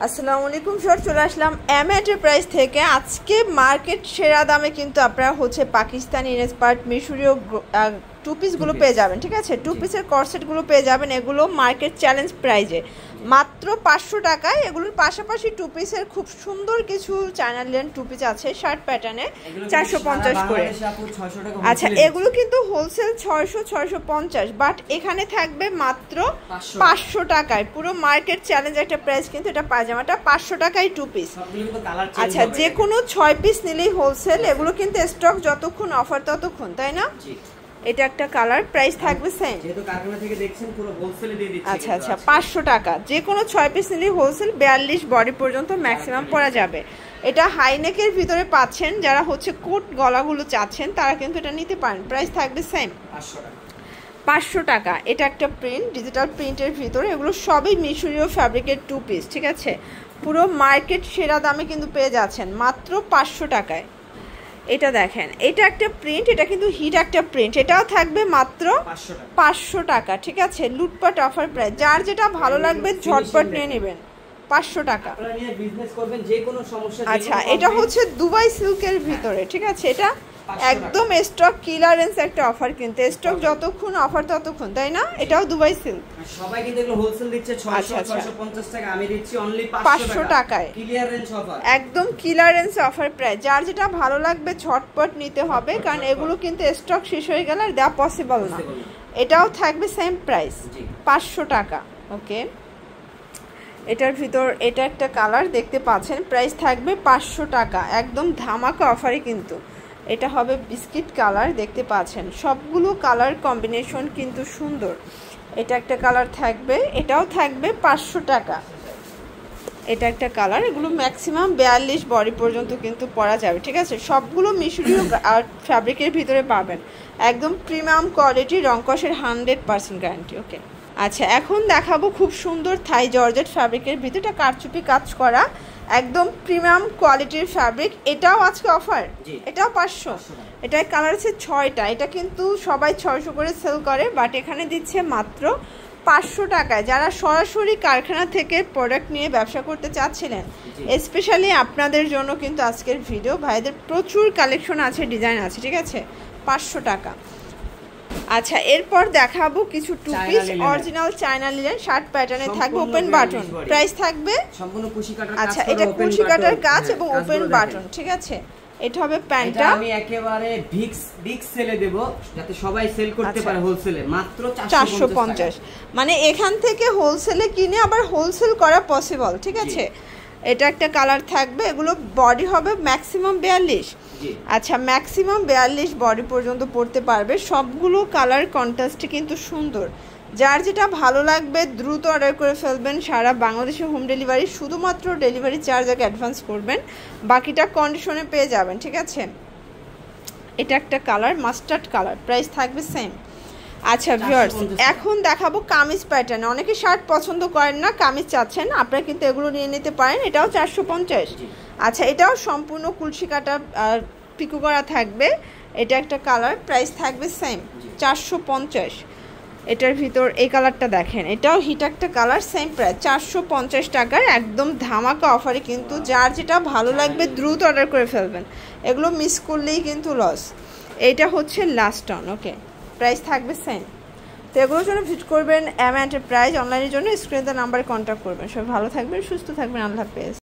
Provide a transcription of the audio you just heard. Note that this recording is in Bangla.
আসসালামু আলাইকুম স্যার, চলে আসলাম এম এন্টারপ্রাইজ থেকে। আজকে মার্কেট সেরা দামে কিন্তু আপনারা হচ্ছে পাকিস্তানি ইন্সপায়ার্ড মিশরীয় টু পিসগুলো পেয়ে যাবেন। ঠিক আছে, টু পিসের কর্সেটগুলো পেয়ে যাবেন। এগুলো মার্কেট চ্যালেঞ্জ প্রাইজে মাত্র 500 টাকায়। এগুলোর পাশাপাশি টু পিসের খুব সুন্দর কিছু চায়না লিনেন টু পিস আছে শার্ট প্যাটার্নে 450 করে। আচ্ছা, এগুলো কিন্তু হোলসেল 600-650, বাট এখানে থাকবে মাত্র 500 টাকায়। পুরো মার্কেট চ্যালেঞ্জ একটা প্রাইস কিন্তু এটা। পায়জামাটা 500 টাকায় টু পিস। আচ্ছা, যে কোনো 6 পিস নিলেই হোলসেল। এগুলো কিন্তু স্টক যতক্ষণ অফার ততক্ষণ, তাই না? এটা একটা কালার, প্রাইস থাকবে সেম। যেহেতু কারখানা থেকে দেখছেন পুরো হোলসেলে দিয়ে দিচ্ছি। আচ্ছা আচ্ছা, 500 টাকা। যে কোনো 6 পিস নিলেই হোলসেল, 42 বডি পর্যন্ত ম্যাক্সিমাম পরা যাবে। এটা হাইনেকের ভিতরে পাচ্ছেন। যারা হচ্ছে কোট গলাগুলো চাচ্ছেন তারা কিন্তু এটা নিতে পারেন। প্রাইস থাকবে সেম 500 টাকা। এটা একটা প্রিন্ট, ডিজিটাল প্রিন্টের ভিতরে। এগুলো সবই মিশরীয় ফ্যাব্রিকের টু পিস। ঠিক আছে, পুরো মার্কেট সেরা দামে কিন্তু পেয়ে যাচ্ছেন মাত্র 500 টাকায়। এটা দেখেন, এটা একটা প্রিন্ট, এটা কিন্তু হিট একটা প্রিন্ট। এটাও থাকবে মাত্র 500 টাকা। ঠিক আছে, লুটপাট অফার প্রাইস। যার যেটা ভালো লাগবে ঝটপট নিয়ে নেবেন। 500 টাকা। আচ্ছা, এটা হচ্ছে দুবাই সিল্কের ভিতরে। ঠিক আছে, এটা একদম স্টক ক্লিয়ারেন্স একটা অফার, কিন্তু স্টক যতক্ষণ অফার ততক্ষণ, তাই না? এটাও দুবাই সিল্ক। সবাই কিন্তু এগুলো হোলসেল দিচ্ছে 600-650 টাকা, আমি দিচ্ছি অনলি 500 টাকায়। ক্লিয়ারেন্স অফার, একদম ক্লিয়ারেন্স অফার প্রাইস। যার যেটা ভালো লাগবে ঝটপট নিতে হবে, কারণ এগুলো কিন্তু স্টক শেষ হয়ে গেলে আর দেওয়া পসিবল না। এটাও থাকবে সেম প্রাইস 500 টাকা। ওকে, এটার ভিতর এটা একটা কালার দেখতে পাচ্ছেন, প্রাইস থাকবে 500 টাকা। একদম ধামাকা অফারে কিন্তু। এটা হবে বিস্কিট কালার, দেখতে পাচ্ছেন সবগুলো কালার কম্বিনেশন কিন্তু সুন্দর। এটা একটা কালার থাকবে, এটাও থাকবে 500 টাকা। এটা একটা কালার। এগুলো ম্যাক্সিমাম 42 বডি পর্যন্ত কিন্তু পরা যাবে। ঠিক আছে, সবগুলো মিশরীয় ফ্যাব্রিকের ভিতরে পাবেন। একদম প্রিমিয়াম কোয়ালিটি, রংকসের 100% গ্যারান্টি। ওকে, আচ্ছা, এখন দেখাবো খুব সুন্দর থাই জর্জেট ফ্যাব্রিকের ভিতরটা কারচুপি কাজ করা, একদম প্রিমিয়াম কোয়ালিটির ফ্যাব্রিক। এটাও আজকে অফার, এটাও 500। এটার কালার আছে 6টা। এটা কিন্তু সবাই 600 করে সেল করে, বাট এখানে দিচ্ছে মাত্র 500 টাকায়। যারা সরাসরি কারখানা থেকে প্রোডাক্ট নিয়ে ব্যবসা করতে চাচ্ছিলেন, স্পেশালি আপনাদের জন্য কিন্তু আজকের ভিডিও। ভাইদের প্রচুর কালেকশন আছে, ডিজাইন আছে। ঠিক আছে, 500 টাকা। আচ্ছা, এরপর দেখাবো কিছু two piece original China linen shirt প্যাটার্নে থাকবে, ওপেন বাটন। প্রাইস থাকবে সম্পূর্ণ কুশি কাটার কাজ। আচ্ছা, এটা কুশি কাটার কাজ এবং ওপেন বাটন। ঠিক আছে, এটা হবে প্যান্টটা। আমি একেবারে বিগ সেলে দেব যাতে সবাই সেল করতে পারে হোলসেলে, মাত্র 450। মানে এখান থেকে হোলসেলে কিনে আবার হোলসেল করা পসিবল। ঠিক আছে, এটা একটা কালার থাকবে। এগুলো বডি হবে ম্যাক্সিমাম 42। আচ্ছা, ম্যাক্সিমাম 42 বডি পর্যন্ত পড়তে পারবে। সবগুলো কালার কন্ট্রাস্টে কিন্তু সুন্দর। যার যেটা ভালো লাগবে দ্রুত অর্ডার করে ফেলবেন। সারা বাংলাদেশে হোম ডেলিভারি, শুধুমাত্র ডেলিভারি চার্জ আগে অ্যাডভান্স করবেন, বাকিটা কন্ডিশনে পেয়ে যাবেন। ঠিক আছে, এটা একটা কালার, মাস্টার্ড কালার। প্রাইস থাকবে সেম। আচ্ছা ভিউয়ার্স, এখন দেখাবো কামিজ প্যাটার্ন। অনেকে শার্ট পছন্দ করেন না, কামিজ চাচ্ছেন, আপনারা কিন্তু এগুলো নিয়ে নিতে পারেন। এটাও 450। আচ্ছা, এটাও সম্পূর্ণ কুলসি কাটা পিকো করা থাকবে। এটা একটা কালার, প্রাইস থাকবে সেম 450। এটার ভিতর এই কালারটা দেখেন, এটাও হিট একটা কালার, সেম প্রাইস 450 টাকার। একদম ধামাকা অফারে কিন্তু। যার যেটা ভালো লাগবে দ্রুত অর্ডার করে ফেলবেন, এগুলো মিস করলেই কিন্তু লস। এইটা হচ্ছে লাস্ট অন। ওকে, প্রাইস থাকবে সেম। তো এগুলোর জন্য ভিজিট করবেন এম এন্টারপ্রাইজ। অনলাইনের জন্য স্ক্রিনে নাম্বারে কন্ট্যাক্ট করবেন। সবাই ভালো থাকবেন, সুস্থ থাকবেন। আল্লাহ হাফেজ।